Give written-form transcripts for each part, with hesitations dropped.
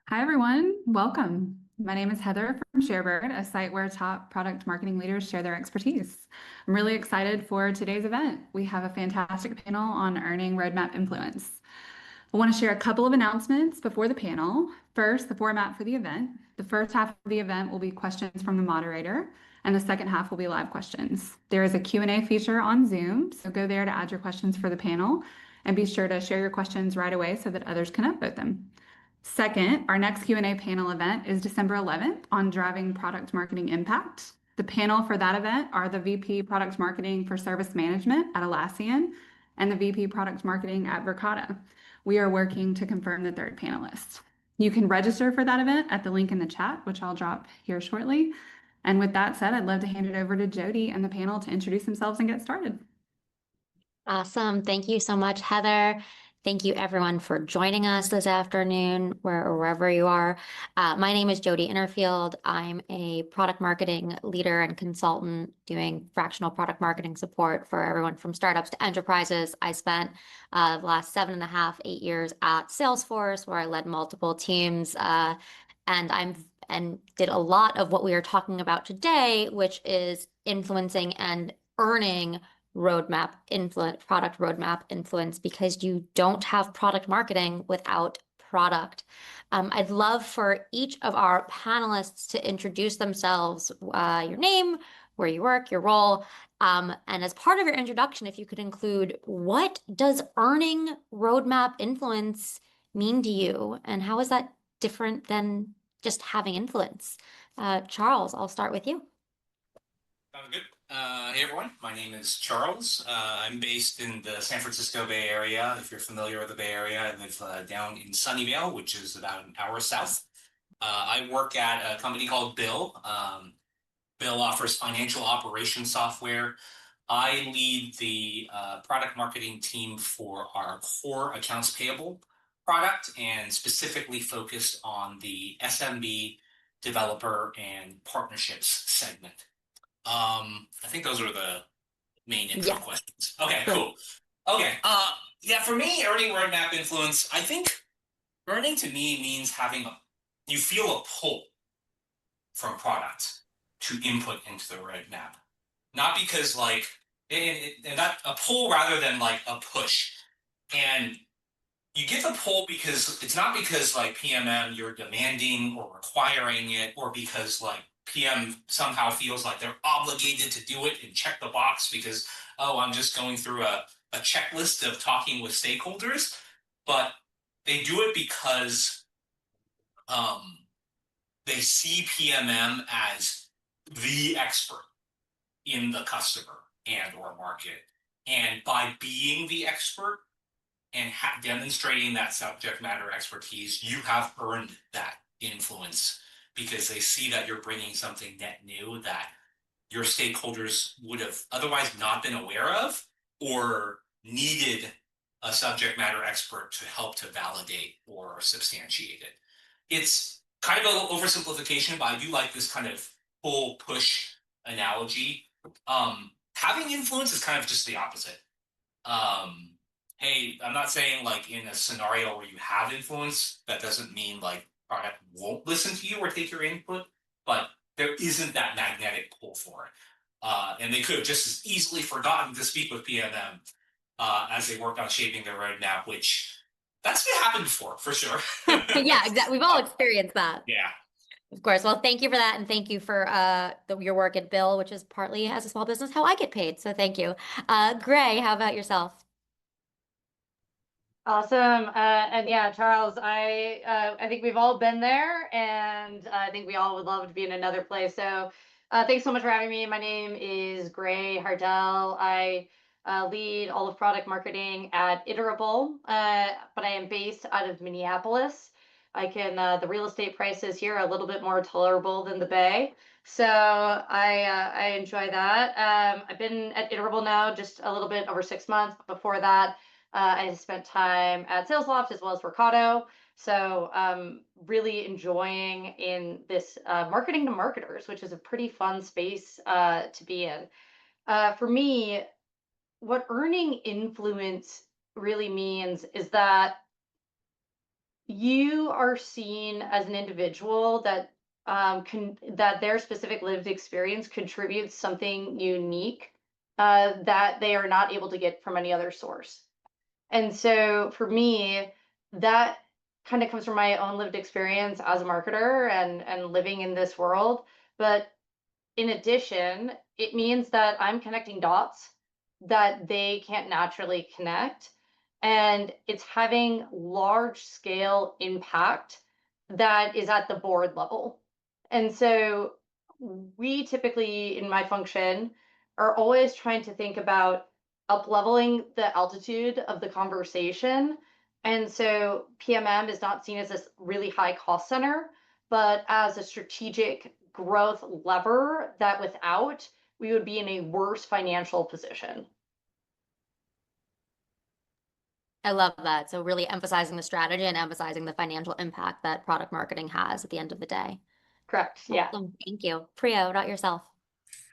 Hi, everyone. Welcome. My name is Heather from Sharebird, a site where top product marketing leaders share their expertise. I'm really excited for today's event. We have a fantastic panel on earning roadmap influence. I want to share a couple of announcements before the panel. First, the format for the event. The first half of the event will be questions from the moderator, and the second half will be live questions. There is a Q&A feature on Zoom, so go there to add your questions for the panel, and be sure to share your questions right away so that others can upvote them. Second, our next Q&A panel event is December 11th on driving product marketing impact. The panel for that event are the VP Product Marketing for Service Management at Atlassian and the VP Product Marketing at Verkada. We are working to confirm the third panelist. You can register for that event at the link in the chat, which I'll drop here shortly. And with that said, I'd love to hand it over to Jody and the panel to introduce themselves and get started. Awesome. Thank you so much, Heather. Thank you everyone for joining us this afternoon, wherever you are. My name is Jody Innerfield. I'm a product marketing leader and consultant doing fractional product marketing support for everyone from startups to enterprises. I spent the last 7.5, 8 years at Salesforce, where I led multiple teams, and did a lot of what we are talking about today, which is influencing and earning product roadmap influence, because you don't have product marketing without product. I'd love for each of our panelists to introduce themselves, your name, where you work, your role, and as part of your introduction, if you could include, what does earning roadmap influence mean to you, and how is that different than just having influence? Charles, I'll start with you. Sounds good. Hey everyone, my name is Charles. I'm based in the San Francisco Bay Area. If you're familiar with the Bay Area, I live down in Sunnyvale, which is about an hour south. I work at a company called Bill. Bill offers financial operations software. I lead the product marketing team for our core accounts payable product, and specifically focused on the SMB developer and partnerships segment. I think those are the main intro questions. Okay, cool. Okay, yeah, for me, earning roadmap influence, I think earning to me means you feel a pull from product to input into the roadmap. Not because and that a pull rather than like a push. And you get the pull because it's not because like PMM you're demanding or requiring it, or because like PM somehow feels like they're obligated to do it and check the box because, oh, I'm just going through a checklist of talking with stakeholders. But they do it because they see PMM as the expert in the customer and or market. And by being the expert and demonstrating that subject matter expertise, you have earned that influence, because they see that you're bringing something net new that your stakeholders would have otherwise not been aware of, or needed a subject matter expert to help to validate or substantiate it. It's kind of a little oversimplification, but I do like this kind of pull push analogy. Having influence is kind of just the opposite. Hey, I'm not saying like in a scenario where you have influence, that doesn't mean like product won't listen to you or take your input, but there isn't that magnetic pull for it. And they could have just as easily forgotten to speak with PMM as they worked on shaping their roadmap, which that's been happened before, for sure. Yeah, exactly. We've all experienced that. Yeah. Of course. Well, thank you for that. And thank you for your work at Bill, which is partly as a small business how I get paid. So thank you. Gray, how about yourself? Awesome. And yeah, Charles, I think we've all been there, and I think we all would love to be in another place. So thanks so much for having me. My name is Gray Hardell. I lead all of product marketing at Iterable, but I am based out of Minneapolis. The real estate prices here are a little bit more tolerable than the Bay. So I enjoy that. I've been at Iterable now just a little bit over 6 months. Before that, I spent time at SalesLoft as well as Verkada. So really enjoying in this marketing to marketers, which is a pretty fun space to be in. For me, what earning influence really means is that you are seen as an individual that that their specific lived experience contributes something unique that they are not able to get from any other source. And so for me, that kind of comes from my own lived experience as a marketer and living in this world. But in addition, it means that I'm connecting dots that they can't naturally connect. And it's having large scale impact that is at the board level. And so we typically, in my function, are always trying to think about up leveling the altitude of the conversation. And so PMM is not seen as this really high cost center, but as a strategic growth lever that without we would be in a worse financial position. I love that. So really emphasizing the strategy and emphasizing the financial impact that product marketing has at the end of the day. Correct. Yeah. Awesome. Thank you. Priya, what about yourself?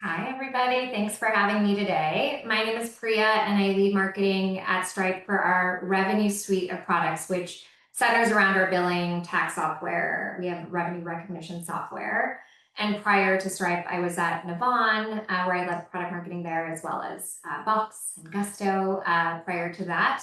Hi, everybody. Thanks for having me today. My name is Priya, and I lead marketing at Stripe for our revenue suite of products, which centers around our billing, tax software. We have revenue recognition software. And prior to Stripe, I was at Navan, where I led product marketing there, as well as Box and Gusto prior to that.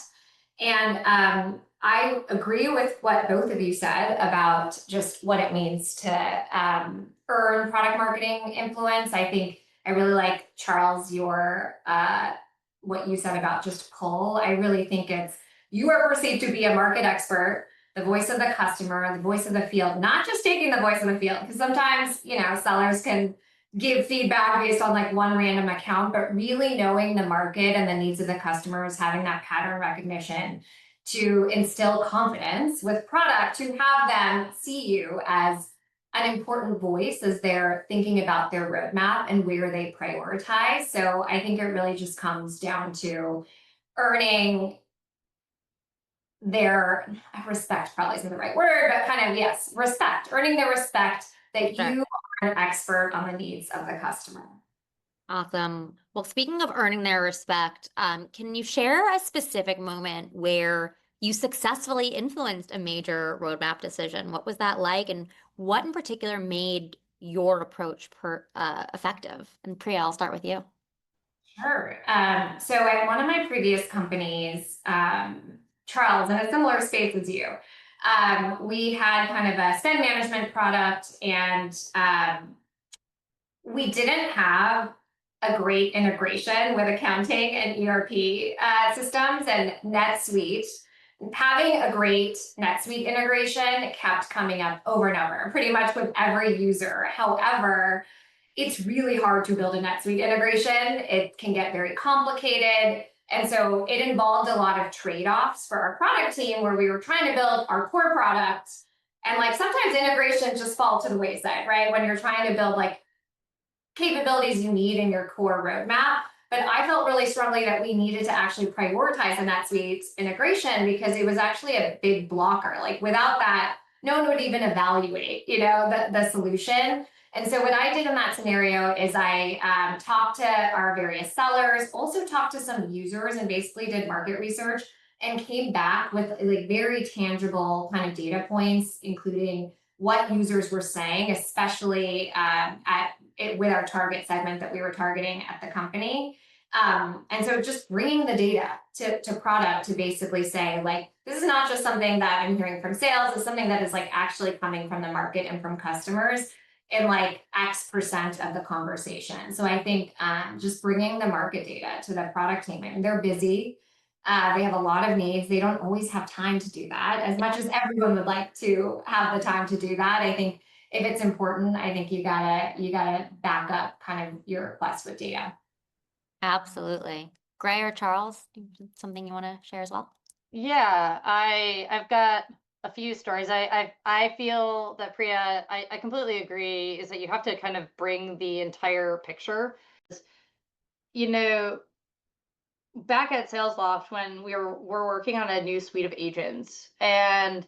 And I agree with what both of you said about just what it means to earn product marketing influence. I think I really like, Charles, your what you said about just pull. I really think it's, you are perceived to be a market expert, the voice of the customer, the voice of the field, not just taking the voice of the field, because sometimes, you know, sellers can give feedback based on like one random account, but really knowing the market and the needs of the customers, having that pattern recognition to instill confidence with product, to have them see you as an important voice as they're thinking about their roadmap and where they prioritize. So I think it really just comes down to earning their respect, probably isn't the right word, but kind of, yes, respect, earning the respect that Sure. you are an expert on the needs of the customer. Awesome. Well, speaking of earning their respect, can you share a specific moment where you successfully influenced a major roadmap decision? What was that like, and what in particular made your approach effective? And Priya, I'll start with you. Sure. So at one of my previous companies, Charles, in a similar space as you, we had kind of a spend management product, and we didn't have a great integration with accounting and ERP systems and NetSuite. Having a great NetSuite integration kept coming up over and over, pretty much with every user. However, it's really hard to build a NetSuite integration. It can get very complicated. And so it involved a lot of trade-offs for our product team, where we were trying to build our core product. And like sometimes integrations just fall to the wayside, right? When you're trying to build like capabilities you need in your core roadmap. But I felt really strongly that we needed to actually prioritize a NetSuite integration, because it was actually a big blocker. Like without that, no one would even evaluate, you know, the solution. And so what I did in that scenario is I talked to our various sellers, also talked to some users, and basically did market research and came back with like very tangible kind of data points, including what users were saying, especially with our target segment that we were targeting at the company. And so just bringing the data to product to basically say, like, this is not just something that I'm hearing from sales, it's something that is like actually coming from the market and from customers in like X% of the conversation. So I think just bringing the market data to the product team, and they're busy. They have a lot of needs. They don't always have time to do that, as much as everyone would like to have the time to do that. I think if it's important, I think you gotta back up kind of your request with data. Absolutely. Gray or Charles, something you want to share as well? Yeah, I've got a few stories. I feel that Priya, I completely agree, is that you have to kind of bring the entire picture. You know, back at SalesLoft, when we're working on a new suite of agents, and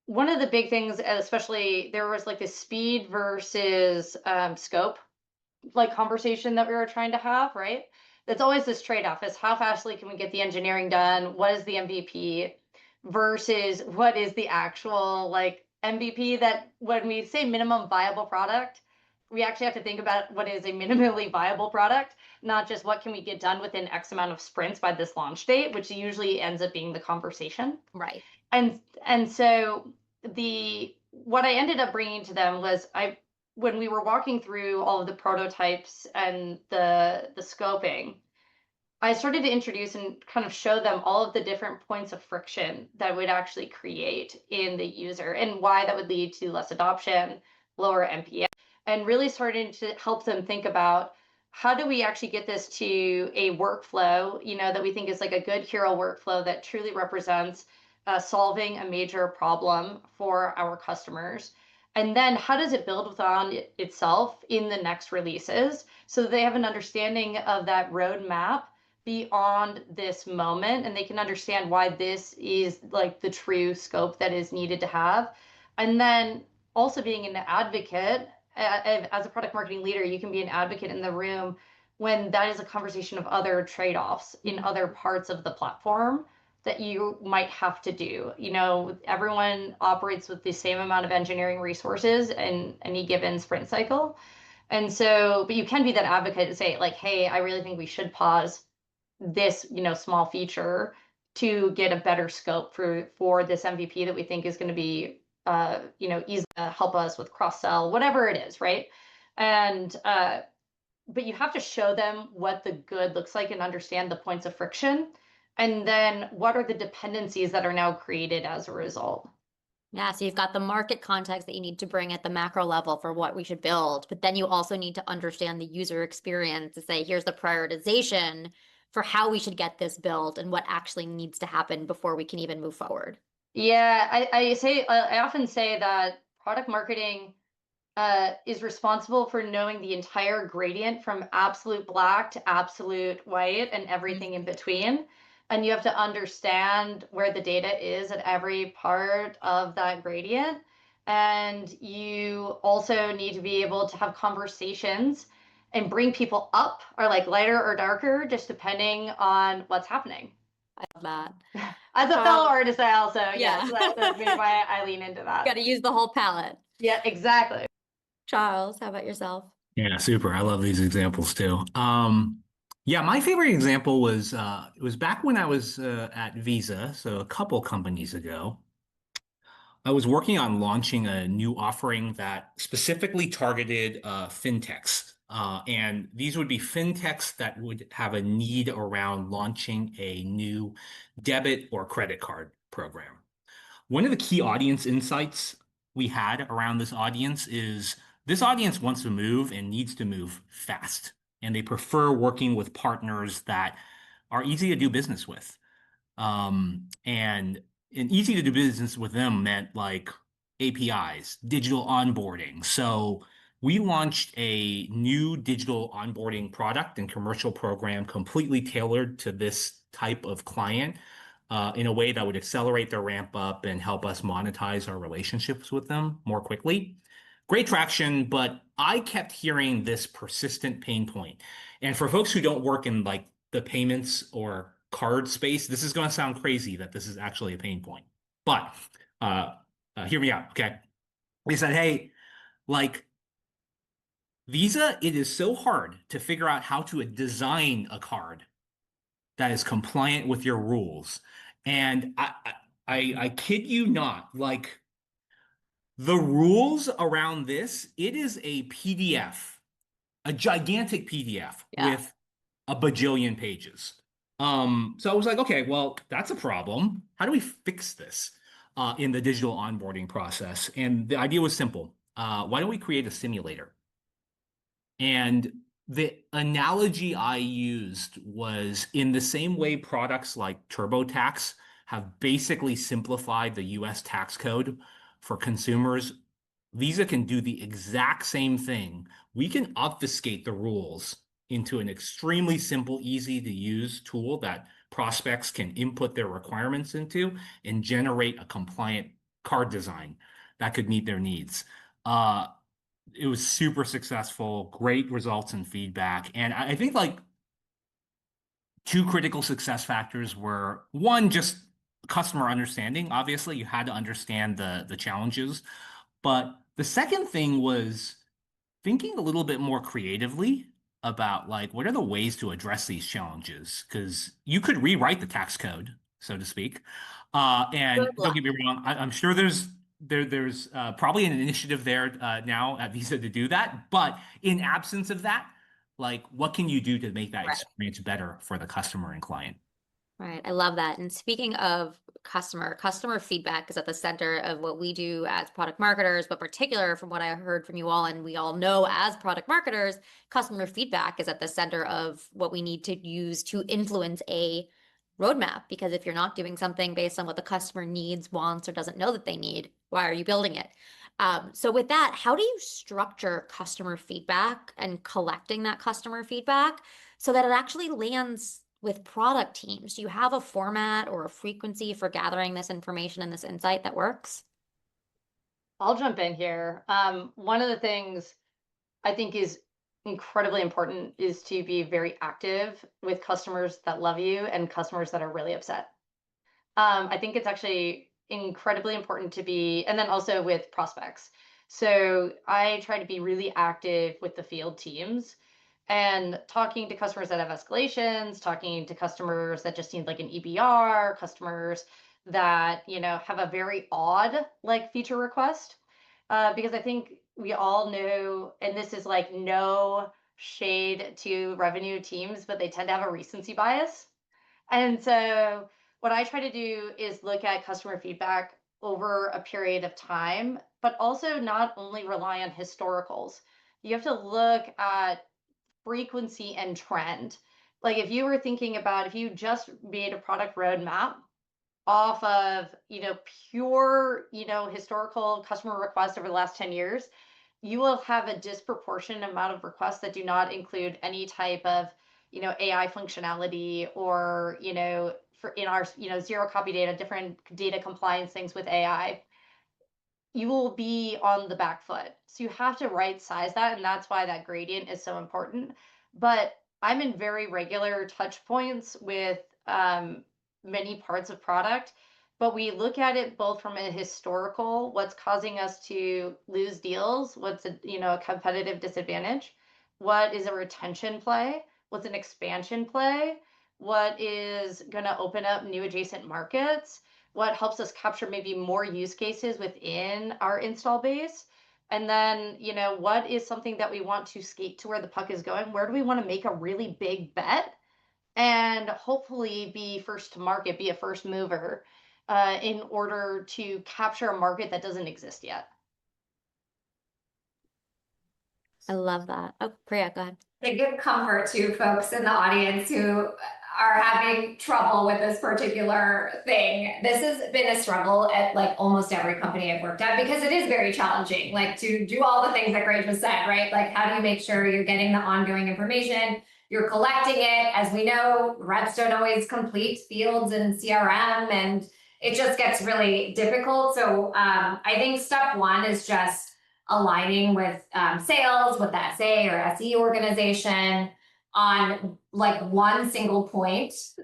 one of the big things, especially, there was like this speed versus scope like conversation that we were trying to have, right? That's always this trade-off, is how fastly can we get the engineering done? What is the MVP? versus what is the actual like MVP. That when we say minimum viable product, we actually have to think about what is a minimally viable product, not just what can we get done within X amount of sprints by this launch date, which usually ends up being the conversation. Right. And so what I ended up bringing to them was when we were walking through all of the prototypes and the scoping, I started to introduce and kind of show them all of the different points of friction that would actually create in the user and why that would lead to less adoption, lower NPS, and really starting to help them think about how do we actually get this to a workflow, that we think is like a good hero workflow that truly represents solving a major problem for our customers. And then how does it build upon itself in the next releases so that they have an understanding of that roadmap beyond this moment, and they can understand why this is like the true scope that is needed to have. And then also being an advocate, as a product marketing leader, you can be an advocate in the room when that is a conversation of other trade-offs in other parts of the platform that you might have to do. Everyone operates with the same amount of engineering resources in any given sprint cycle. And so, but you can be that advocate and say, like, hey, I really think we should pause this, small feature to get a better scope for this MVP that we think is going to be, easy to help us with cross sell, whatever it is, right? And but you have to show them what the good looks like and understand the points of friction, and then what are the dependencies that are now created as a result. Yeah, so you've got the market context that you need to bring at the macro level for what we should build, but then you also need to understand the user experience to say, here's the prioritization for how we should get this built and what actually needs to happen before we can even move forward. Yeah, I often say that product marketing is responsible for knowing the entire gradient from absolute black to absolute white and everything in between. And you have to understand where the data is at every part of that gradient. And you also need to be able to have conversations and bring people up or like lighter or darker, just depending on what's happening. I love that. As a fellow artist, I also, Yeah. yes, that's maybe why I lean into that. Got to use the whole palette. Yeah, exactly. Charles, how about yourself? Yeah, super. I love these examples too. Yeah, my favorite example was it was back when I was at Visa, so a couple companies ago. I was working on launching a new offering that specifically targeted fintechs. And these would be fintechs that would have a need around launching a new debit or credit card program. One of the key audience insights we had around this audience is this audience wants to move and needs to move fast. And they prefer working with partners that are easy to do business with. And easy to do business with them meant like APIs, digital onboarding. So we launched a new digital onboarding product and commercial program completely tailored to this type of client in a way that would accelerate their ramp up and help us monetize our relationships with them more quickly. Great traction, but I kept hearing this persistent pain point. And for folks who don't work in like the payments or card space, this is going to sound crazy that this is actually a pain point. But hear me out, okay? They said, hey, like Visa, it is so hard to figure out how to design a card that is compliant with your rules. And I kid you not, like the rules around this, it is a PDF, a gigantic PDF with a bajillion pages. So I was like, okay, well, that's a problem. How do we fix this in the digital onboarding process? And the idea was simple. Why don't we create a simulator? And the analogy I used was in the same way products like TurboTax have basically simplified the US tax code for consumers. Visa can do the exact same thing. We can obfuscate the rules into an extremely simple, easy to use tool that prospects can input their requirements into and generate a compliant card design that could meet their needs. It was super successful, great results and feedback. And I think like two critical success factors were one, just customer understanding. Obviously, you had to understand the challenges. But the second thing was thinking a little bit more creatively about like what are the ways to address these challenges? Because you could rewrite the tax code, so to speak. And Good don't luck. get me wrong, I'm sure there's probably an initiative there now at Visa to do that. But in absence of that, like what can you do to make that Right. experience better for the customer and client? Right. I love that. And speaking of customer feedback is at the center of what we do as product marketers, but particular from what I heard from you all, and we all know as product marketers, customer feedback is at the center of what we need to use to influence a roadmap. Because if you're not doing something based on what the customer needs, wants, or doesn't know that they need, why are you building it? So with that, how do you structure customer feedback and collecting that customer feedback so that it actually lands with product teams? Do you have a format or a frequency for gathering this information and this insight that works? I'll jump in here. One of the things I think is incredibly important is to be very active with customers that love you and customers that are really upset. I think it's actually incredibly important to be, and then also with prospects. So I try to be really active with the field teams and talking to customers that have escalations, talking to customers that just need like an EBR, customers that, have a very odd like feature request. Because I think we all know, and this is like no shade to revenue teams, but they tend to have a recency bias. And so what I try to do is look at customer feedback over a period of time, but also not only rely on historicals. You have to look at frequency and trend. Like if you were thinking about if you just made a product roadmap off of, pure, historical customer requests over the last 10 years, you will have a disproportionate amount of requests that do not include any type of, AI functionality or, for in our, zero copy data, different data compliance things with AI. You will be on the back foot. So you have to right size that. And that's why that gradient is so important. But I'm in very regular touch points with many parts of product, but we look at it both from a historical, what's causing us to lose deals, what's a competitive disadvantage, what is a retention play, what's an expansion play, what is going to open up new adjacent markets, what helps us capture maybe more use cases within our install base. And then, what is something that we want to skate to where the puck is going? Where do we want to make a really big bet and hopefully be first to market, be a first mover in order to capture a market that doesn't exist yet? I love that. Oh, Priya, go ahead. To give comfort to folks in the audience who are having trouble with this particular thing. This has been a struggle at like almost every company I've worked at because it is very challenging, like to do all the things that Grace just said, right? Like how do you make sure you're getting the ongoing information, you're collecting it? As we know, reps don't always complete fields in CRM and it just gets really difficult. So I think step one is just aligning with sales, with the SA or SE organization on like one single place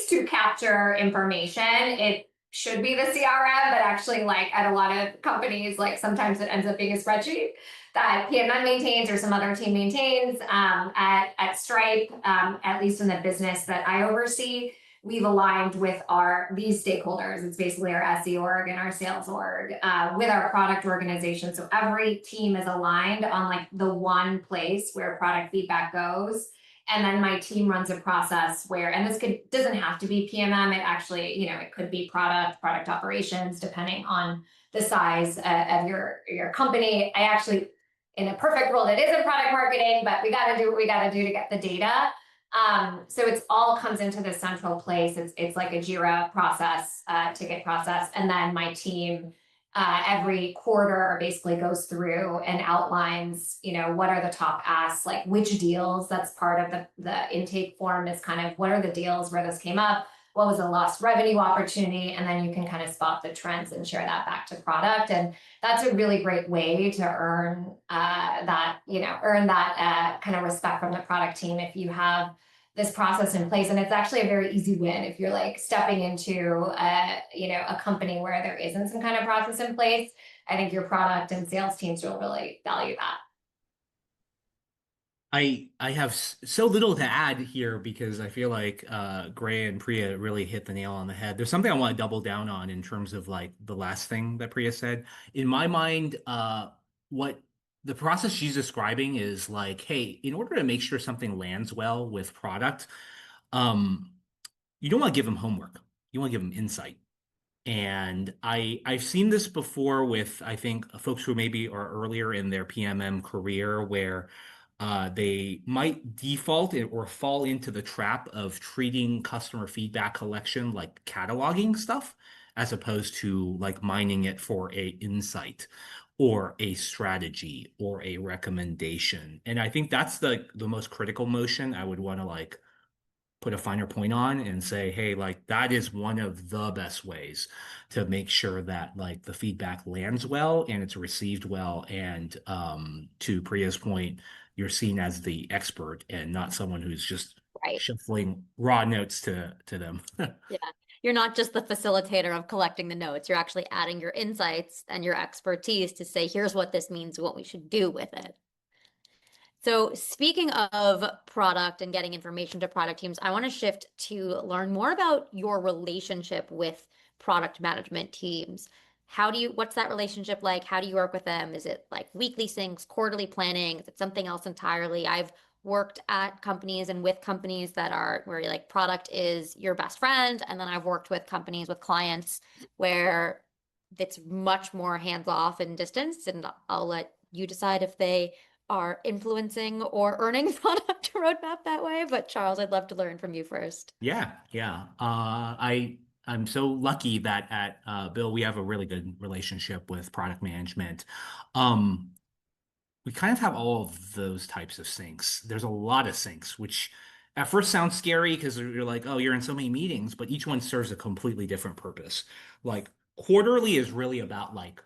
to capture information. It should be the CRM, but actually like at a lot of companies, like sometimes it ends up being a spreadsheet that PMM maintains or some other team maintains. At Stripe, at least in the business that I oversee, we've aligned with these stakeholders. It's basically our SE org and our sales org with our product organization. So every team is aligned on like the one place where product feedback goes. And then my team runs a process where, and this doesn't have to be PMM. It actually, it could be product operations, depending on the size of your company. I actually, in a perfect world, it isn't product marketing, but we got to do what we got to do to get the data. So it's all comes into this central place. It's like a Jira process, ticket process. And then my team every quarter basically goes through and outlines, what are the top asks, like which deals. That's part of the intake form is kind of what are the deals where this came up, what was the lost revenue opportunity, and then you can kind of spot the trends and share that back to product. And that's a really great way to earn that kind of respect from the product team. If you have this process in place. And it's actually a very easy win if you're like stepping into a company where there isn't some kind of process in place. I think your product and sales teams will really value that. I have so little to add here because I feel like Gray and Priya really hit the nail on the head. There's something I want to double down on in terms of like the last thing that Priya said. In my mind, what the process she's describing is like, hey, in order to make sure something lands well with product, um, you don't want to give them homework. You want to give them insight. And I've seen this before with I think folks who maybe are earlier in their PMM career where they might default or fall into the trap of treating customer feedback collection like cataloging stuff, as opposed to like mining it for a insight or a strategy or a recommendation. And I think that's the most critical motion I would want to like put a finer point on and say, hey, like that is one of the best ways to make sure that like the feedback lands well and it's received well. And to Priya's point, you're seen as the expert and not someone who's just Right. shuffling raw notes to them. Yeah. You're not just the facilitator of collecting the notes. You're actually adding your insights and your expertise to say, here's what this means, what we should do with it. So speaking of product and getting information to product teams, I want to shift to learn more about your relationship with product management teams. What's that relationship like? How do you work with them? Is it like weekly syncs, quarterly planning? Is it something else entirely? I've worked at companies and with companies that are where like product is your best friend. And then I've worked with companies with clients where it's much more hands off and distance. And I'll let you decide if they are influencing or earning product roadmap that way. But Charles, I'd love to learn from you first. Yeah, yeah. I'm so lucky that at Bill we have a really good relationship with product management. We kind of have all of those types of syncs. There's a lot of syncs, which at first sounds scary because you're like, oh, you're in so many meetings, but each one serves a completely different purpose. Like quarterly is really about like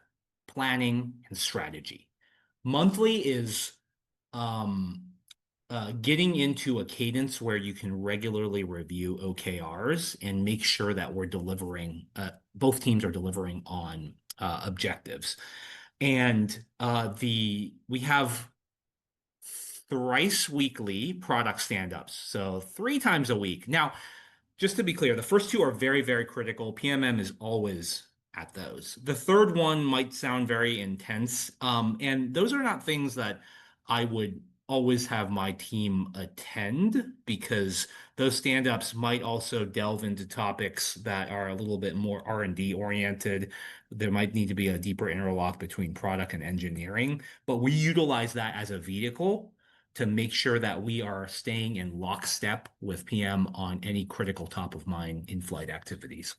planning and strategy. Monthly is um, getting into a cadence where you can regularly review OKRs and make sure that we're delivering, both teams are delivering on objectives. And we have thrice weekly product stand-ups, so 3 times a week. Now, just to be clear, the first two are very, very critical. PMM is always at those. The third one might sound very intense, and those are not things that I would always have my team attend because those stand-ups might also delve into topics that are a little bit more R&D oriented. There might need to be a deeper interlock between product and engineering, but we utilize that as a vehicle to make sure that we are staying in lockstep with PM on any critical top of mind in-flight activities.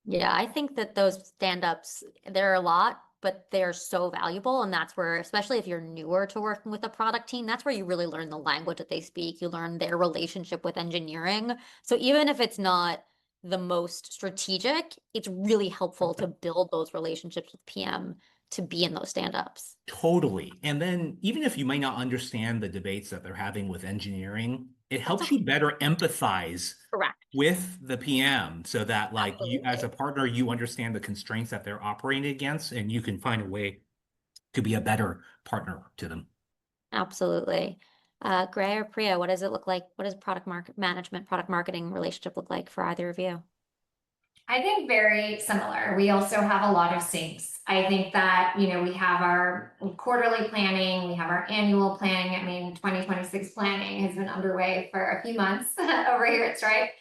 Yeah, I think that those stand-ups, there are a lot, but they're so valuable. And that's where, especially if you're newer to working with a product team, that's where you really learn the language that they speak. You learn their relationship with engineering. So even if it's not the most strategic, it's really helpful to build those relationships with PM to be in those stand-ups. Totally. And then even if you might not understand the debates that they're having with engineering, it helps you better empathize Correct. with the PM so that like you Absolutely. as a partner, you understand the constraints that they're operating against and you can find a way to be a better partner to them. Absolutely. Gray or Priya, what does it look like? What does product management, product marketing relationship look like for either of you? I think very similar. We also have a lot of syncs. I think that, we have our quarterly planning, we have our annual planning. I mean, 2026 planning has been underway for a few months over here at Stripe.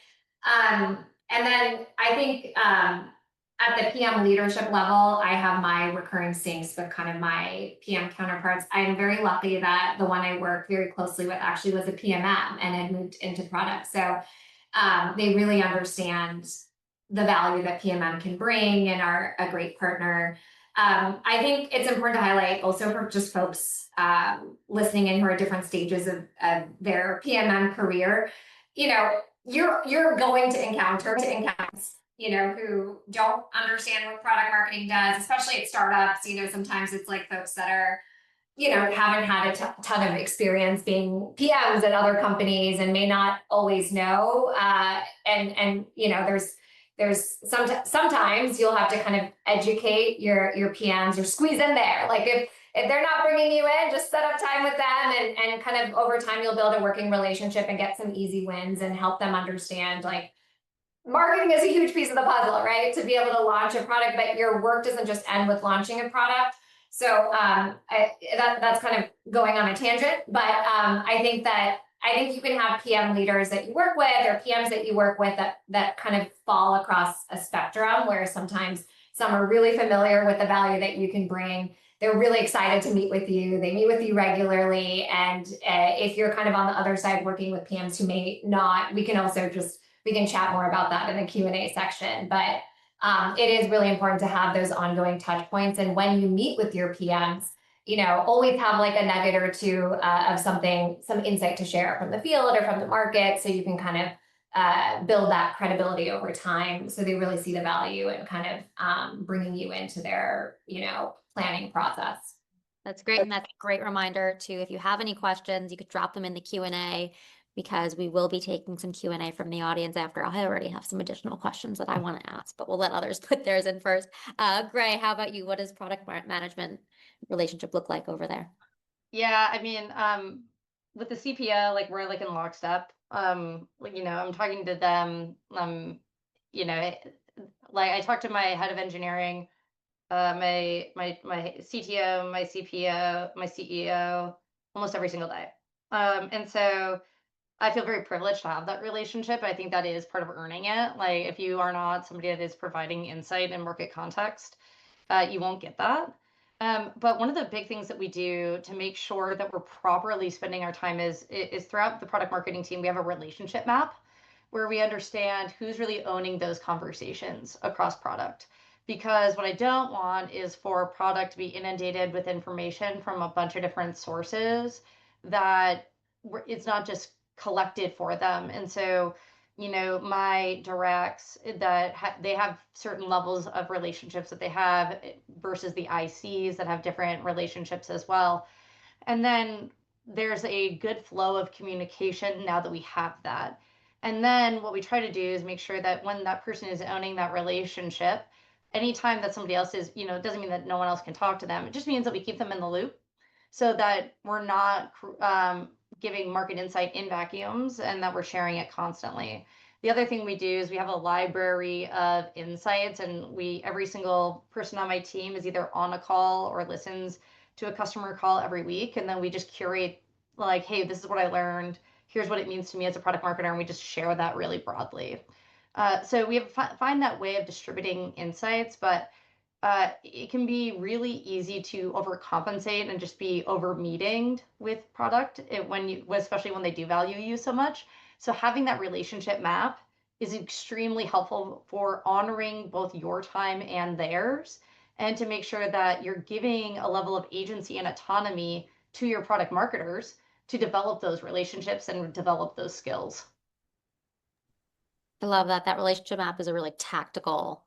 And then I think at the PM leadership level, I have my recurring syncs with kind of my PM counterparts. I'm very lucky that the one I work very closely with actually was a PMM and had moved into product. So they really understand the value that PMM can bring and are a great partner. I think it's important to highlight also for just folks listening in who are at different stages of their PMM career, you're going to encounter who don't understand what product marketing does, especially at startups. Sometimes it's like folks that are haven't had a ton of experience being PMs at other companies and may not always know. And there's sometimes you'll have to kind of educate your PMs or squeeze in there. Like if they're not bringing you in, just set up time with them and kind of over time you'll build a working relationship and get some easy wins and help them understand like marketing is a huge piece of the puzzle, right? To be able to launch a product, but your work doesn't just end with launching a product. So that's kind of going on a tangent, but I think you can have PM leaders that you work with or PMs that you work with that kind of fall across a spectrum where sometimes some are really familiar with the value that you can bring. They're really excited to meet with you. They meet with you regularly. And if you're kind of on the other side working with PMs who may not, we can chat more about that in the Q&A section. But it is really important to have those ongoing touch points. And when you meet with your PMs, always have like a nugget or two of some insight to share from the field or from the market. So you can kind of build that credibility over time. So they really see the value and kind of bringing you into their, planning process. That's great. And that's a great reminder too. If you have any questions, you could drop them in the Q&A because we will be taking some Q&A from the audience after. I already have some additional questions that I want to ask, but we'll let others put theirs in first. Gray, how about you? What does product management relationship look like over there? Yeah, I mean, with the CPO, like we're like in lockstep. I'm talking to them. Like I talked to my head of engineering, my CTO, my CPO, my CEO, almost every single day. And so I feel very privileged to have that relationship. I think that is part of earning it. Like if you are not somebody that is providing insight and market context, you won't get that. But one of the big things that we do to make sure that we're properly spending our time is throughout the product marketing team, we have a relationship map where we understand who's really owning those conversations across product. Because what I don't want is for product to be inundated with information from a bunch of different sources that it's not just collected for them. And so, my directs that they have certain levels of relationships that they have versus the ICs that have different relationships as well. And then there's a good flow of communication now that we have that. And then what we try to do is make sure that when that person is owning that relationship, anytime that somebody else is, it doesn't mean that no one else can talk to them. It just means that we keep them in the loop so that we're not giving market insight in vacuums and that we're sharing it constantly. The other thing we do is we have a library of insights, and every single person on my team is either on a call or listens to a customer call every week. And then we just curate like, hey, this is what I learned. Here's what it means to me as a product marketer. And we just share that really broadly. So we have find that way of distributing insights, but it can be really easy to overcompensate and just be over meetinged with product especially when they do value you so much. So having that relationship map is extremely helpful for honoring both your time and theirs, and to make sure that you're giving a level of agency and autonomy to your product marketers to develop those relationships and develop those skills. I love that. That relationship map is a really tactical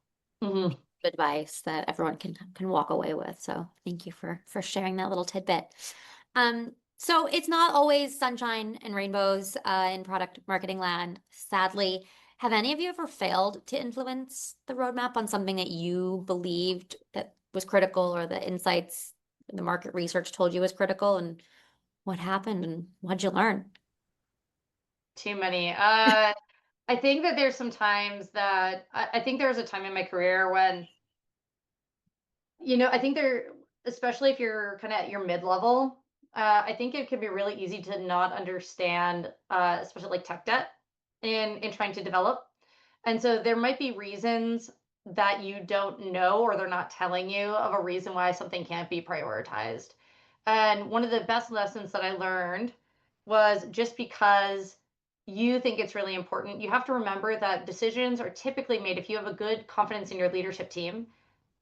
advice that everyone can walk away with. So thank you for sharing that little tidbit. So it's not always sunshine and rainbows in product marketing land, sadly. Have any of you ever failed to influence the roadmap on something that you believed that was critical, or the insights the market research told you was critical, and what happened and what'd you learn? Too many. I think that there's some times that I think there was a time in my career when, I think especially if you're kind of at your mid-level, I think it can be really easy to not understand, especially like tech debt in trying to develop. And so there might be reasons that you don't know, or they're not telling you of a reason why something can't be prioritized. And one of the best lessons that I learned was just because you think it's really important, you have to remember that decisions are typically made if you have a good confidence in your leadership team.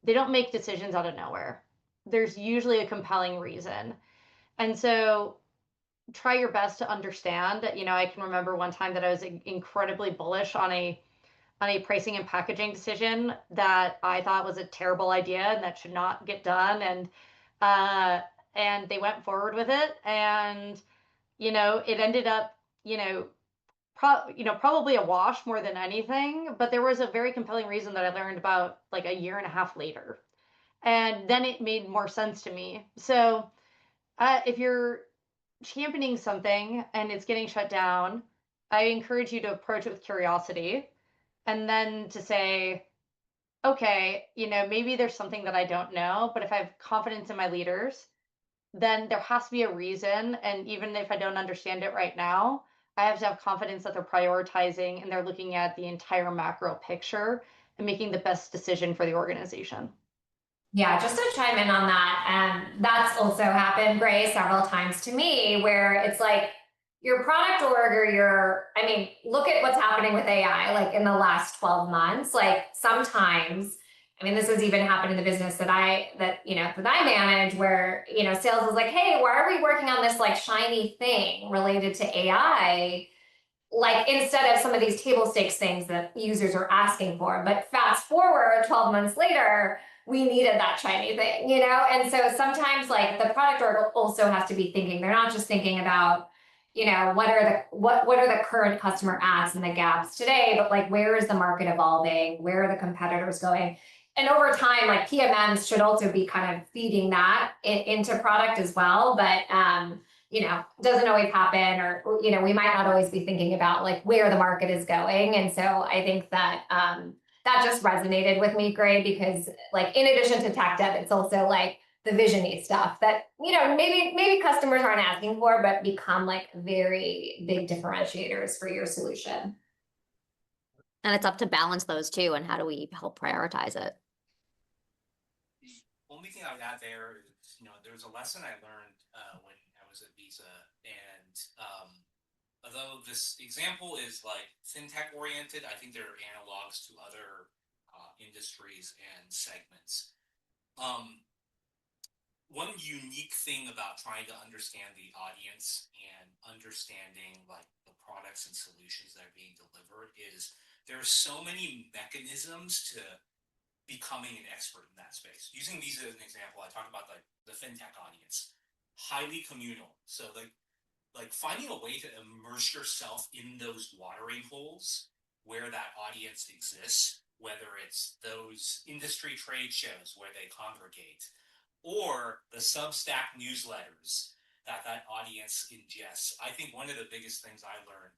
They don't make decisions out of nowhere. There's usually a compelling reason. And so try your best to understand. I can remember one time that I was incredibly bullish on a pricing and packaging decision that I thought was a terrible idea and that should not get done. And and they went forward with it. And, it ended up, probably a wash more than anything, but there was a very compelling reason that I learned about like a year and a half later. And then it made more sense to me. So, if you're championing something and it's getting shut down, I encourage you to approach it with curiosity and then to say, okay, maybe there's something that I don't know, but if I have confidence in my leaders, then there has to be a reason. And even if I don't understand it right now, I have to have confidence that they're prioritizing and they're looking at the entire macro picture and making the best decision for the organization. Yeah, just to chime in on that, that's also happened, Gray, several times to me, where it's like your product org or I mean, look at what's happening with AI, like in the last 12 months. Like sometimes, I mean, this has even happened in the business that I manage, where, sales is like, hey, why are we working on this like shiny thing related to AI? Like instead of some of these table stakes things that users are asking for. But fast forward 12 months later, we needed that shiny thing, And so sometimes like the product org also has to be thinking, they're not just thinking about, what are the current customer asks and the gaps today, but like where is the market evolving? Where are the competitors going? And over time, like PMMs should also be kind of feeding that into product as well. But doesn't always happen, or, we might not always be thinking about like where the market is going. And so I think that that just resonated with me, Gray, because like in addition to tech dev, it's also like the visiony stuff that, maybe customers aren't asking for, but become like very big differentiators for your solution. And it's up to balance those two, and how do we help prioritize it? The only thing I would add there is, there's a lesson I learned when I was at Visa, and although this example is like fintech oriented, I think there are analogs to other industries and segments. One unique thing about trying to understand the audience and understanding like the products and solutions that are being delivered is there are so many mechanisms to becoming an expert in that space. Using these as an example, I talked about like the fintech audience, highly communal. So like finding a way to immerse yourself in those watering holes where that audience exists, whether it's those industry trade shows where they congregate, or the Substack newsletters that audience ingests. I think one of the biggest things I learned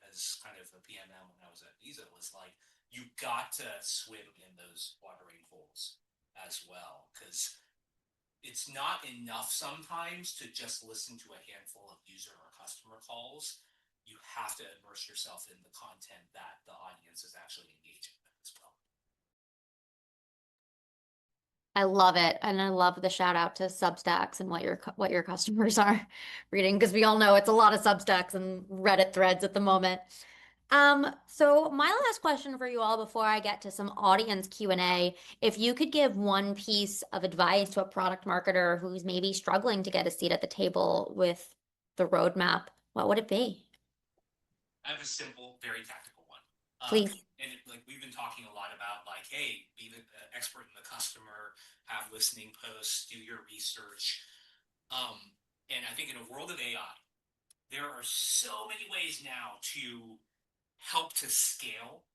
as kind of a PMM when I was at Visa was like, you got to swim in those watering holes as well, because it's not enough sometimes to just listen to a handful of user or customer calls. You have to immerse yourself in the content that the audience is actually engaging with as well. I love it, and I love the shout out to Substacks and what your customers are reading, because we all know it's a lot of Substacks and Reddit threads at the moment. So my last question for you all before I get to some audience Q&A, if you could give one piece of advice to a product marketer who's maybe struggling to get a seat at the table with the roadmap, what would it be? I have a simple, very tactical one. Please. And like we've been talking a lot about like, hey, be the expert in the customer, have listening posts, do your research. And I think in a world of AI, there are so many ways now to help to scale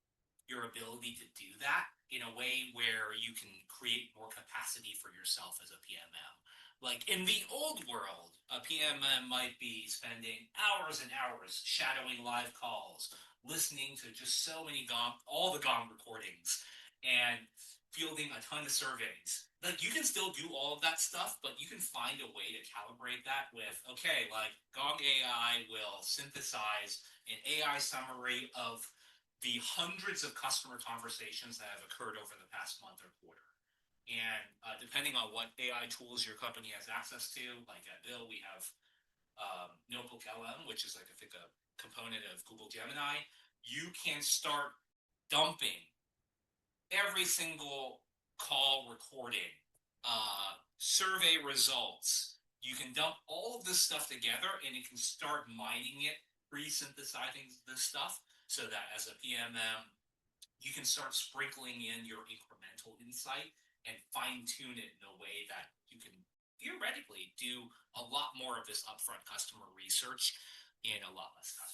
your ability to do that in a way where you can create more capacity for yourself as a PMM. Like in the old world, a PMM might be spending hours and hours shadowing live calls, listening to just so many all the Gong recordings, and fielding a ton of surveys. Like you can still do all of that stuff, but you can find a way to calibrate that with, okay, like Gong AI will synthesize an AI summary of the hundreds of customer conversations that have occurred over the past month or quarter. And depending on what AI tools your company has access to, like at Bill, we have Notebook LM, which is like I think a component of Google Gemini. You can start dumping every single call recording, survey results. You can dump all of this stuff together and it can start mining it, pre-synthesizing this stuff so that as a PMM, you can start sprinkling in your incremental insight and fine tune it in a way that you can theoretically do a lot more of this upfront customer research in a lot less time.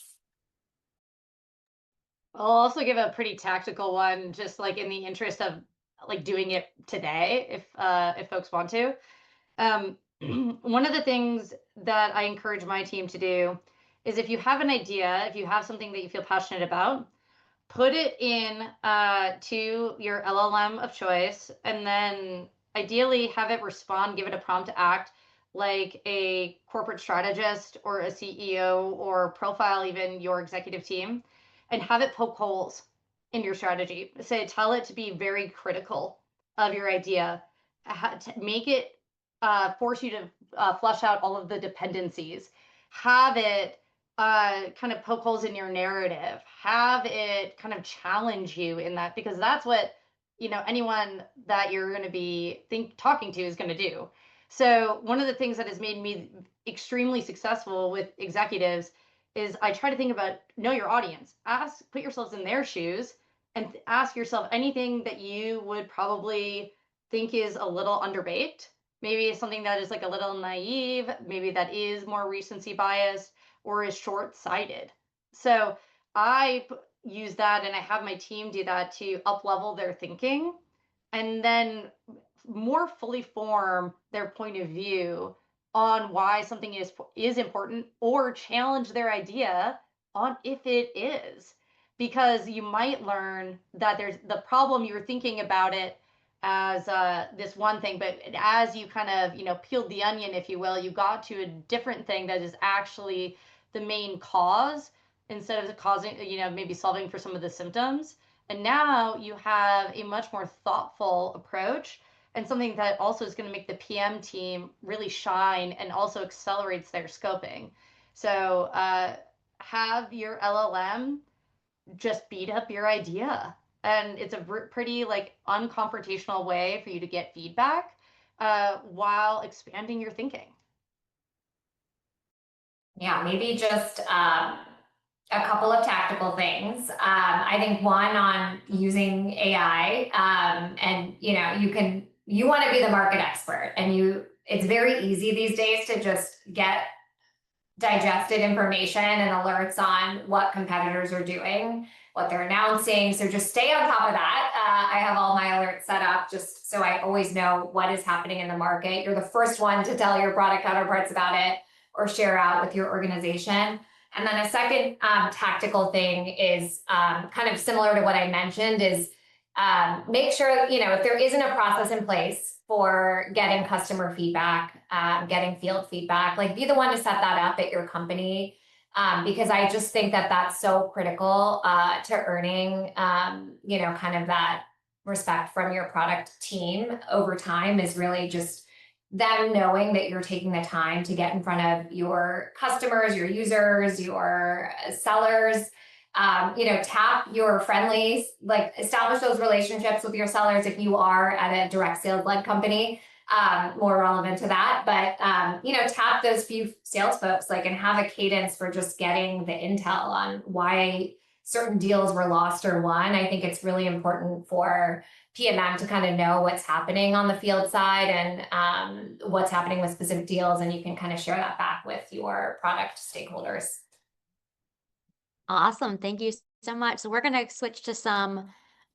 I'll also give a pretty tactical one, just like in the interest of like doing it today, if folks want to. One of the things that I encourage my team to do is if you have an idea, if you have something that you feel passionate about, put it in to your LLM of choice, and then ideally have it respond, give it a prompt to act like a corporate strategist or a CEO, or profile even your executive team, and have it poke holes in your strategy. Say, tell it to be very critical of your idea, to make it force you to flush out all of the dependencies, have it kind of poke holes in your narrative, have it kind of challenge you in that, because that's what, you know, anyone that you're going to be talking to is going to do. So one of the things that has made me extremely successful with executives is I try to think about, know your audience, put yourselves in their shoes, and ask yourself anything that you would probably think is a little underbaked, maybe something that is like a little naive, maybe that is more recency biased or is short-sighted. So I use that, and I have my team do that to up level their thinking, and then more fully form their point of view on why something is important, or challenge their idea on if it is, because you might learn that there's the problem, you're thinking about it as this one thing, but as you kind of, you know, peeled the onion, if you will, you got to a different thing that is actually the main cause, instead of causing, you know, maybe solving for some of the symptoms. And now you have a much more thoughtful approach, and something that also is going to make the PM team really shine and also accelerates their scoping. So have your LLM just beat up your idea. And it's a pretty like unconfrontational way for you to get feedback while expanding your thinking. Yeah, maybe just a couple of tactical things. I think one on using AI, and you know, you want to be the market expert, and it's very easy these days to just get digested information and alerts on what competitors are doing, what they're announcing. So just stay on top of that. I have all my alerts set up just so I always know what is happening in the market. You're the first one to tell your product counterparts about it or share out with your organization. And then a second tactical thing is kind of similar to what I mentioned, is make sure, you know, if there isn't a process in place for getting customer feedback, getting field feedback, like be the one to set that up at your company, because I just think that that's so critical to earning, you know, kind of that respect from your product team over time, is really just them knowing that you're taking the time to get in front of your customers, your users, your sellers. You know, tap your friendlies, like establish those relationships with your sellers if you are at a direct sales led company, more relevant to that. But, you know, tap those few sales folks, like, and have a cadence for just getting the intel on why certain deals were lost or won. I think it's really important for PMM to kind of know what's happening on the field side, and what's happening with specific deals. And you can kind of share that back with your product stakeholders. Awesome. Thank you so much. So we're going to switch to some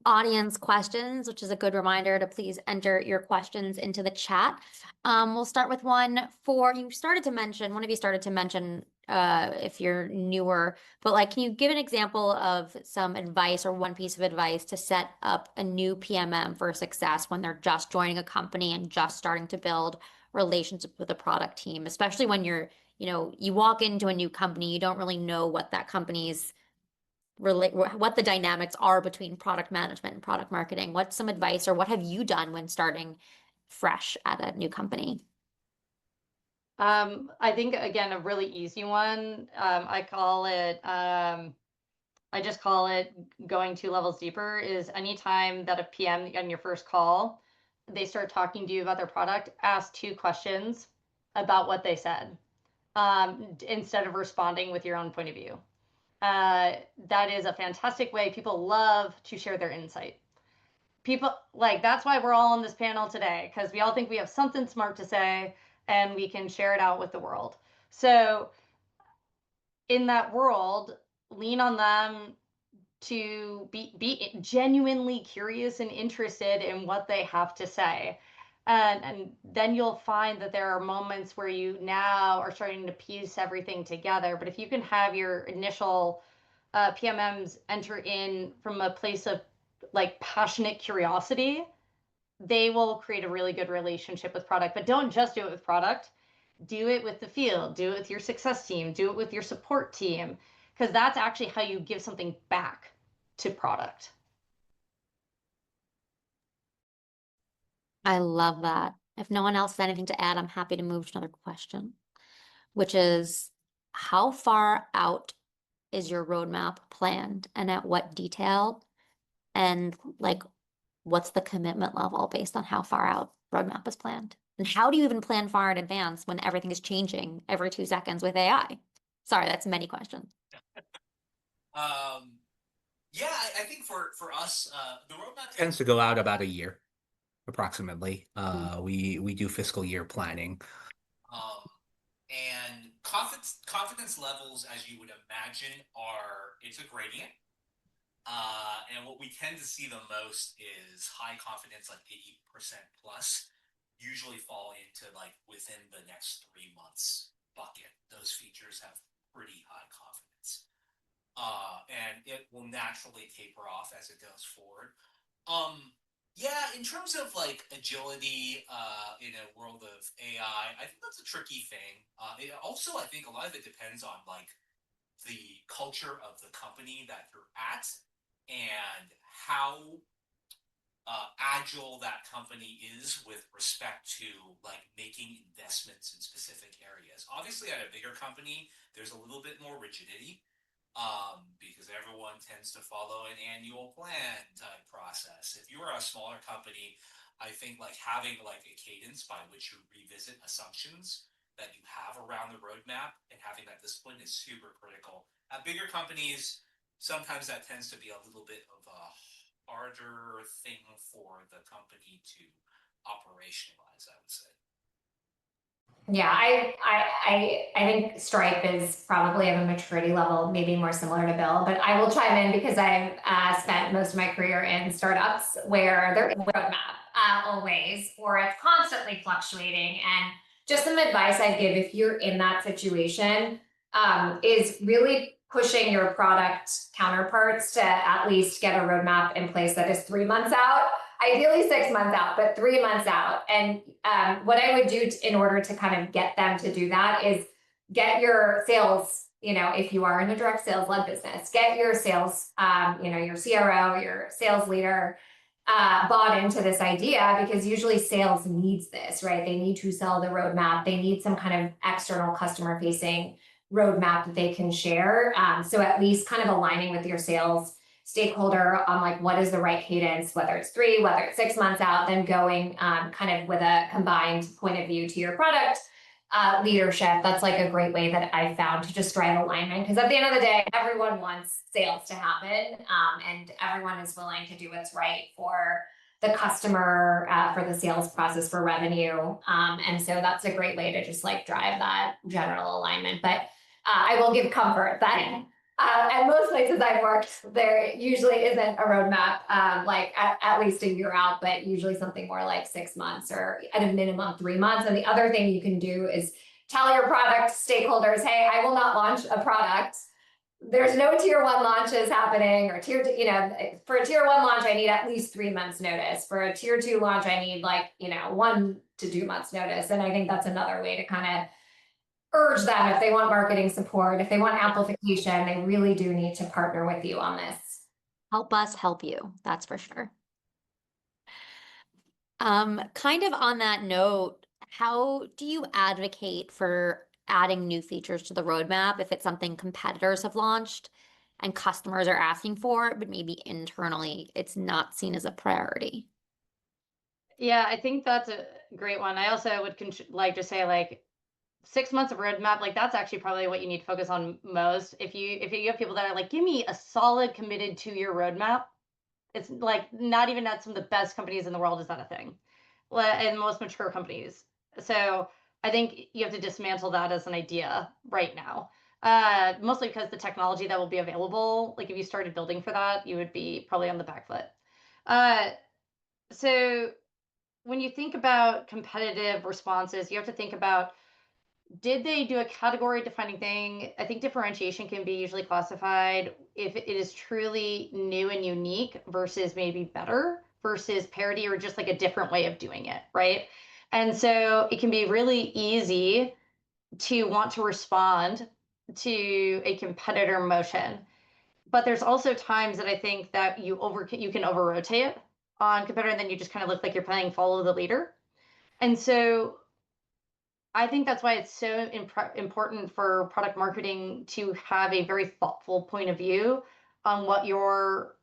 audience questions, which is a good reminder to please enter your questions into the chat. We'll start with one one of you started to mention, if you're newer, but like, can you give an example of some advice or one piece of advice to set up a new PMM for success when they're just joining a company and just starting to build relationships with the product team, especially when you're, you know, you walk into a new company, you don't really know what that company's what the dynamics are between product management and product marketing. What's some advice, or what have you done when starting fresh at a new company? I think, again, a really easy one. I just call it going 2 levels deeper, is anytime that a PM on your first call, they start talking to you about their product, ask 2 questions about what they said, instead of responding with your own point of view. That is a fantastic way. People love to share their insight. People, like, that's why we're all on this panel today, because we all think we have something smart to say. and we can share it out with the world. So in that world, lean on them to be genuinely curious and interested in what they have to say. And then you'll find that there are moments where you now are starting to piece everything together. But if you can have your initial PMMs enter in from a place of like passionate curiosity, they will create a really good relationship with product. But don't just do it with product. Do it with the field, do it with your success team, do it with your support team, because that's actually how you give something back to product. I love that. If no one else has anything to add, I'm happy to move to another question, which is how far out is your roadmap planned and at what detail? And like, what's the commitment level based on how far out roadmap is planned? And how do you even plan far in advance when everything is changing every 2 seconds with AI? Sorry, that's many questions. Yeah, I think for us, the roadmap Tends to go out about a year, approximately. We do fiscal year planning. And confidence levels, as you would imagine, it's a gradient. And what we tend to see the most is high confidence, like 80% plus, usually fall into like within the next 3 months bucket. Those features have pretty high confidence. And it will naturally taper off as it goes forward. Yeah, in terms of like agility in a world of AI, I think that's a tricky thing. Also, I think a lot of it depends on like the culture of the company that you're at and how agile that company is with respect to like making investments in specific areas. Obviously, at a bigger company, there's a little bit more rigidity because everyone tends to follow an annual plan type process. If you are a smaller company, I think like having like a cadence by which you revisit assumptions that you have around the roadmap and having that discipline is super critical. At bigger companies, sometimes that tends to be a little bit of a harder thing for the company to operationalize, I would say. Yeah, I think Stripe is probably of a maturity level, maybe more similar to Bill, but I will chime in because I've spent most of my career in startups where there is a roadmap always, or it's constantly fluctuating. And just some advice I'd give if you're in that situation is really pushing your product counterparts to at least get a roadmap in place that is 3 months out. Ideally 6 months out, but 3 months out. And what I would do in order to kind of get them to do that is get your sales, if you are in a direct sales led business, get your sales, your CRO, your sales leader bought into this idea, because usually sales needs this, right? They need to sell the roadmap. They need some kind of external customer facing roadmap that they can share. So at least kind of aligning with your sales stakeholder on like what is the right cadence, whether it's 3, whether it's 6 months out, then going kind of with a combined point of view to your product leadership. That's like a great way that I've found to just drive alignment, because at the end of the day, everyone wants sales to happen and everyone is willing to do what's right for the customer, for the sales process, for revenue. And so that's a great way to just like drive that general alignment. But I will give comfort that at most places I've worked, there usually isn't a roadmap, like at least a year out, but usually something more like 6 months or at a minimum 3 months. And the other thing you can do is tell your product stakeholders, hey, I will not launch a product. There's no tier 1 launches happening, or for a tier 1 launch, I need at least 3 months notice. For a tier 2 launch, I need 1 to 2 months notice. And I think that's another way to kind of urge them, if they want marketing support, if they want amplification, they really do need to partner with you on this. Help us help you, that's for sure. Kind of on that note, how do you advocate for adding new features to the roadmap if it's something competitors have launched and customers are asking for, but maybe internally it's not seen as a priority? Yeah, I think that's a great one. I also would like to say, like, 6 months of roadmap, like that's actually probably what you need to focus on most. If you have people that are like, give me a solid committed 2-year roadmap, it's like not even at some of the best companies in the world is that a thing. In most mature companies. So I think you have to dismantle that as an idea right now. Mostly because the technology that will be available, like if you started building for that, you would be probably on the back foot. So when you think about competitive responses, you have to think about, did they do a category defining thing? I think differentiation can be usually classified if it is truly new and unique versus maybe better versus parity or just like a different way of doing it, right? And so it can be really easy to want to respond to a competitor motion. But there's also times that I think that you can over rotate on competitor and then you just kind of look like you're playing follow the leader. And so I think that's why it's so important for product marketing to have a very thoughtful point of view on what your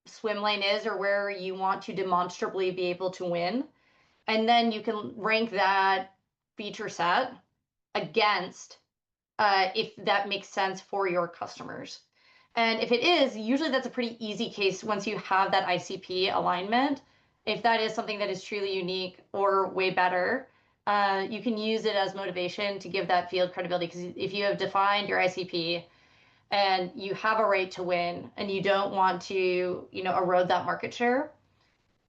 swim lane is or where you want to demonstrably be able to win. And then you can rank that feature set against if that makes sense for your customers. And if it is, usually that's a pretty easy case once you have that ICP alignment. If that is something that is truly unique or way better, you can use it as motivation to give that field credibility. Because if you have defined your ICP and you have a right to win and you don't want to, erode that market share,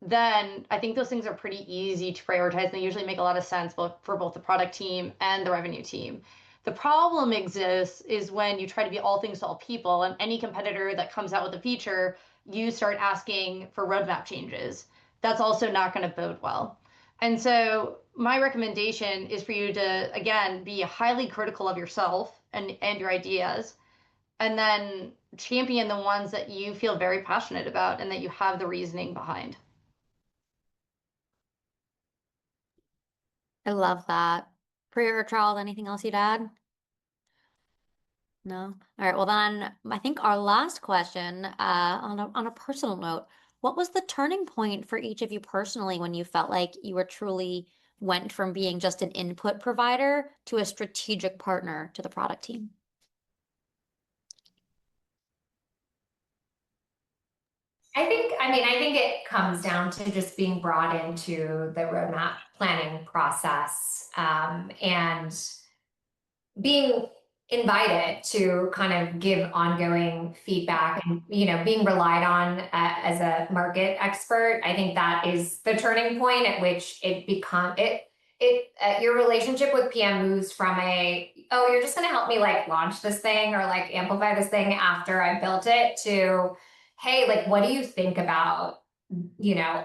then I think those things are pretty easy to prioritize. And they usually make a lot of sense for both the product team and the revenue team. The problem exists is when you try to be all things to all people, and any competitor that comes out with a feature, you start asking for roadmap changes. That's also not going to bode well. And so my recommendation is for you to, again, be highly critical of yourself and your ideas, and then champion the ones that you feel very passionate about and that you have the reasoning behind. I love that. Priya or Charles, anything else you'd add? No? All right, well then, I think our last question, on a personal note, what was the turning point for each of you personally when you felt like you were truly went from being just an input provider to a strategic partner to the product team? I think it comes down to just being brought into the roadmap planning process, and being invited to kind of give ongoing feedback and, being relied on as a market expert. I think that is the turning point at which your relationship with PM moves from oh, you're just going to help me like launch this thing or like amplify this thing after I built it, to, hey, like, what do you think about,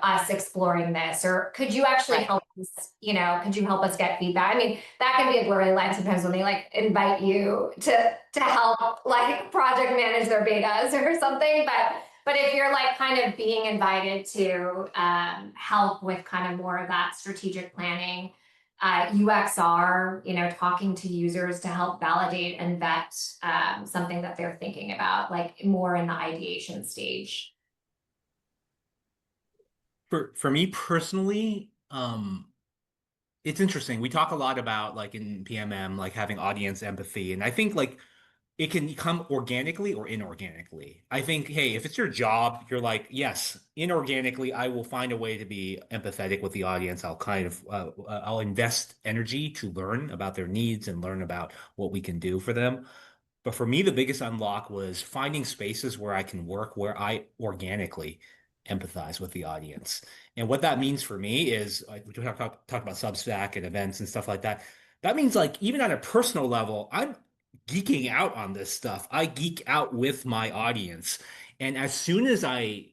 us exploring this? Or could you actually help us, could you help us get feedback? I mean, that can be a blurry line sometimes when they like invite you to help like project manage their betas or something. But if you're like kind of being invited to help with kind of more of that strategic planning, UXR, talking to users to help validate and vet something that they're thinking about, like more in the ideation stage. For me personally, it's interesting. We talk a lot about like in PMM, like having audience empathy, and I think like it can come organically or inorganically. I think, hey, if it's your job, you're like, yes, inorganically, I will find a way to be empathetic with the audience. I'll kind of, I'll invest energy to learn about their needs and learn about what we can do for them. But for me, the biggest unlock was finding spaces where I can work where I organically empathize with the audience. And what that means for me is like we talk about Substack and events and stuff like that. That means like even on a personal level, I'm geeking out on this stuff. I geek out with my audience. And as soon as I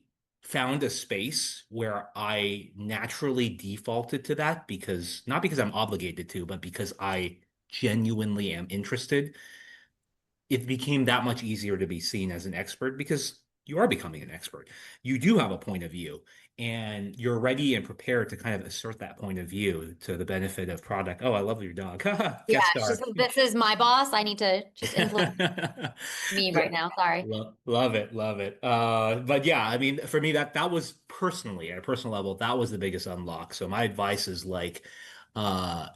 found a space where I naturally defaulted to that, because not because I'm obligated to, but because I genuinely am interested, it became that much easier to be seen as an expert because you are becoming an expert. You do have a point of view and you're ready and prepared to kind of assert that point of view to the benefit of product. Oh, I love your dog. Yeah, Guest star. this is my boss. I need to just influence me right now. Sorry. Love it, love it. But yeah, I mean, for me, that was personally at a personal level, that was the biggest unlock. So my advice is like, uh,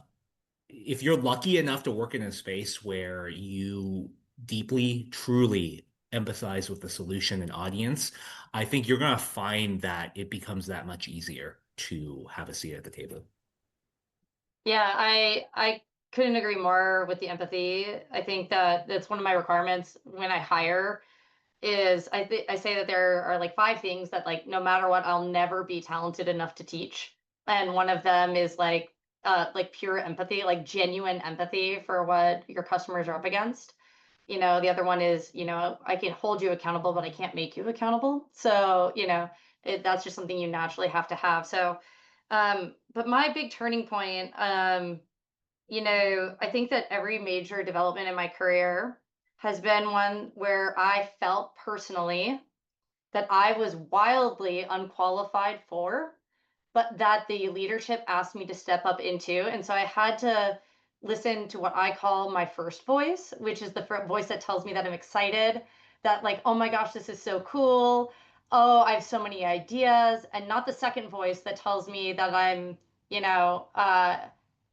if you're lucky enough to work in a space where you deeply, truly empathize with the solution and audience, I think you're going to find that it becomes that much easier to have a seat at the table. Yeah, I couldn't agree more with the empathy. I think that that's one of my requirements when I hire is I say that there are like 5 things that like no matter what I'll never be talented enough to teach. And one of them is like pure empathy, like genuine empathy for what your customers are up against. The other one is, I can hold you accountable, but I can't make you accountable. So, that's just something you naturally have to have. So, but my big turning point, I think that every major development in my career has been one where I felt personally that I was wildly unqualified for, but that the leadership asked me to step up into. And so I had to listen to what I call my first voice, which is the voice that tells me that I'm excited, that like, oh my gosh, this is so cool. Oh, I have so many ideas. And not the second voice that tells me that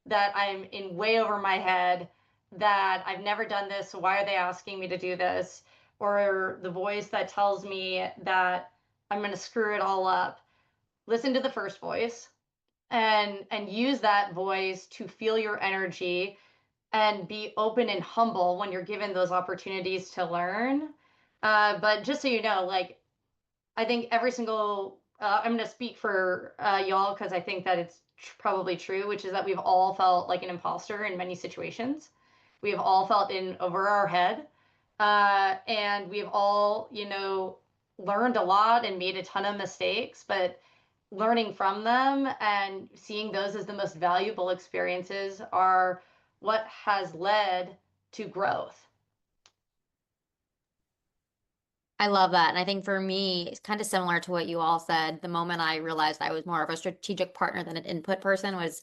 that I'm in way over my head, that I've never done this. So why are they asking me to do this? Or the voice that tells me that I'm going to screw it all up. Listen to the first voice and use that voice to feel your energy and be open and humble when you're given those opportunities to learn. But just so you know, like I think every single I'm going to speak for y'all because I think that it's probably true, which is that we've all felt like an imposter in many situations. We've all felt in over our head, and we've all, learned a lot and made a ton of mistakes. But learning from them and seeing those as the most valuable experiences are what has led to growth. I love that. And I think for me, it's kind of similar to what you all said. The moment I realized I was more of a strategic partner than an input person was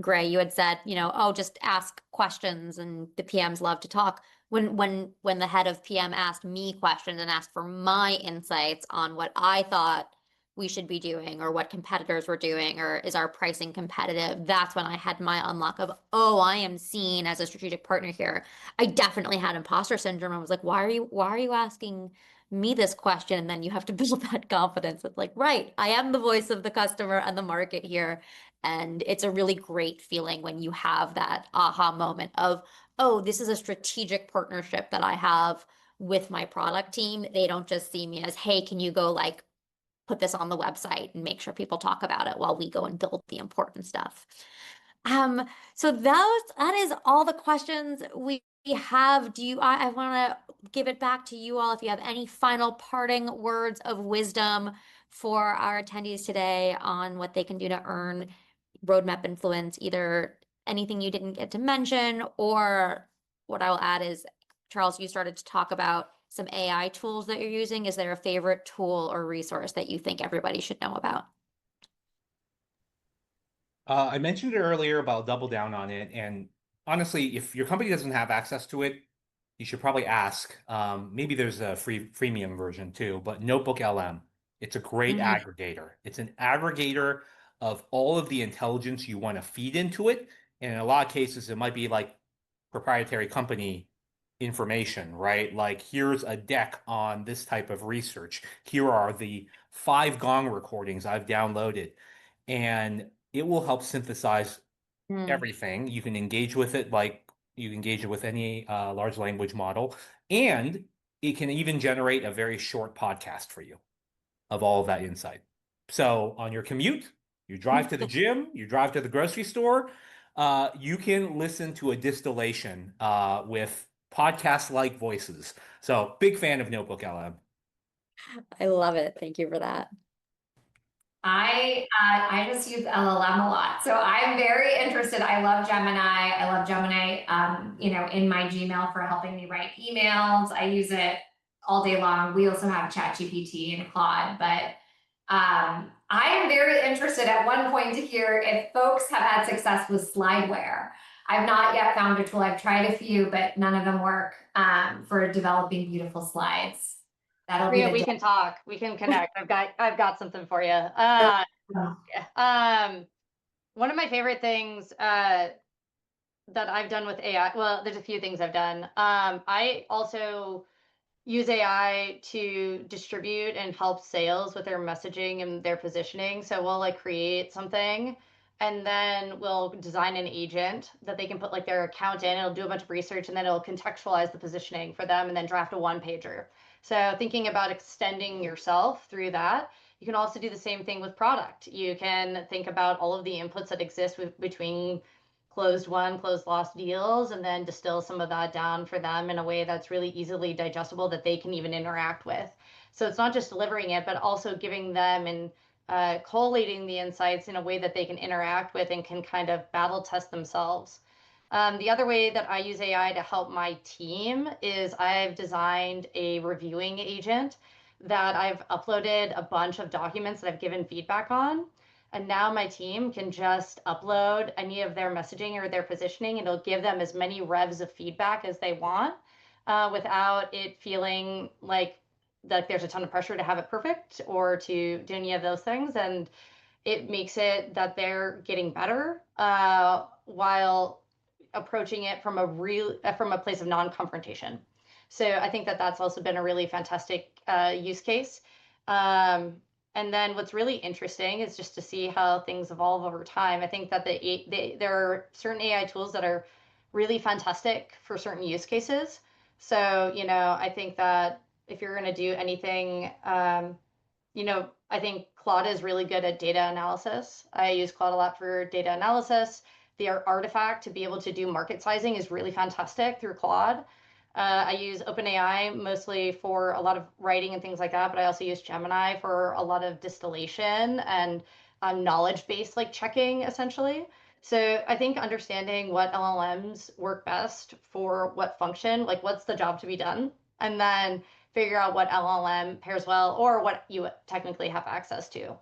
Gray. You had said, oh, just ask questions and the PMs love to talk. When the head of PM asked me questions and asked for my insights on what I thought we should be doing or what competitors were doing or is our pricing competitive, that's when I had my unlock of, oh, I am seen as a strategic partner here. I definitely had imposter syndrome. I was like, why are you asking me this question? And then you have to build that confidence. It's like, right, I am the voice of the customer and the market here. And it's a really great feeling when you have that aha moment of, oh, this is a strategic partnership that I have with my product team. They don't just see me as, hey, can you go like put this on the website and make sure people talk about it while we go and build the important stuff. So that is all the questions we have. I want to give it back to you all if you have any final parting words of wisdom for our attendees today on what they can do to earn roadmap influence, either anything you didn't get to mention, or what I will add is, Charles, you started to talk about some AI tools that you're using. Is there a favorite tool or resource that you think everybody should know about? I mentioned it earlier, but I'll double down on it. And honestly, if your company doesn't have access to it, you should probably ask. Maybe there's a freemium version too, but Notebook LM. It's a great aggregator. It's an aggregator of all of the intelligence you want to feed into it. And in a lot of cases, it might be like proprietary company information, right? Like here's a deck on this type of research. Here are the 5 Gong recordings I've downloaded. And it will help synthesize everything. You can engage with it like you engage it with any large language model. And it can even generate a very short podcast for you of all of that insight. So on your commute, you drive to the gym, you drive to the grocery store, you can listen to a distillation with podcast-like voices. So big fan of Notebook LM. I love it. Thank you for that. I just use LLM a lot, so I'm very interested. I love Gemini. I love Gemini, in my Gmail for helping me write emails. I use it all day long. We also have ChatGPT and Claude, but I am very interested at one point to hear if folks have had success with Slideware. I've not yet found a tool. I've tried a few, but none of them work for developing beautiful slides. That'll be We can talk. We can connect. I've got something for you. One of my favorite things that I've done with AI. Well, there's a few things I've done. I also use AI to distribute and help sales with their messaging and their positioning. So we'll like create something and then we'll design an agent that they can put like their account in. It'll do a bunch of research, and then it'll contextualize the positioning for them and then draft a one-pager. So thinking about extending yourself through that. You can also do the same thing with product. You can think about all of the inputs that exist between closed won, closed lost deals, and then distill some of that down for them in a way that's really easily digestible that they can even interact with. So it's not just delivering it, but also giving them and collating the insights in a way that they can interact with and can kind of battle test themselves. The other way that I use AI to help my team is I've designed a reviewing agent that I've uploaded a bunch of documents that I've given feedback on. And now my team can just upload any of their messaging or their positioning, and it'll give them as many revs of feedback as they want without it feeling like there's a ton of pressure to have it perfect or to do any of those things. And it makes it that they're getting better while approaching it from a place of non-confrontation. So I think that that's also been a really fantastic use case. And then what's really interesting is just to see how things evolve over time. I think that there are certain AI tools that are really fantastic for certain use cases. So, I think that if you're going to do anything, I think Claude is really good at data analysis. I use Claude a lot for data analysis. The artifact to be able to do market sizing is really fantastic through Claude. I use OpenAI mostly for a lot of writing and things like that, but I also use Gemini for a lot of distillation and knowledge-based like checking essentially. So I think understanding what LLMs work best for what function, like what's the job to be done, and then figure out what LLM pairs well or what you technically have access to.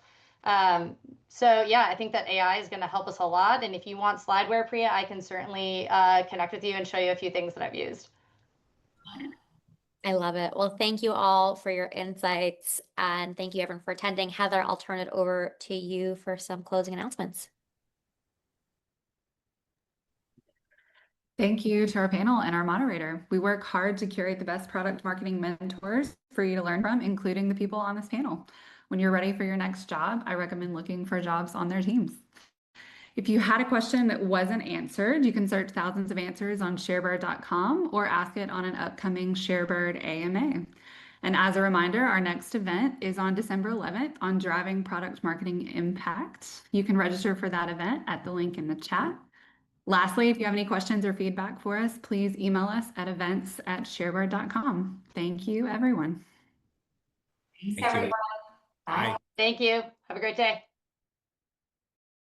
So yeah, I think that AI is going to help us a lot. And if you want slideware, Priya, I can certainly connect with you and show you a few things that I've used. I love it. Well, thank you all for your insights, and thank you everyone for attending. Heather, I'll turn it over to you for some closing announcements. Thank you to our panel and our moderator. We work hard to curate the best product marketing mentors for you to learn from, including the people on this panel. When you're ready for your next job, I recommend looking for jobs on their teams. If you had a question that wasn't answered, you can search thousands of answers on sharebird.com or ask it on an upcoming Sharebird AMA. And as a reminder, our next event is on December 11th on driving product marketing impact. You can register for that event at the link in the chat. Lastly, if you have any questions or feedback for us, please email us at events@sharebird.com. Thank you, everyone. Thanks, Thank you. everyone. Bye. Bye. Thank you. Have a great day.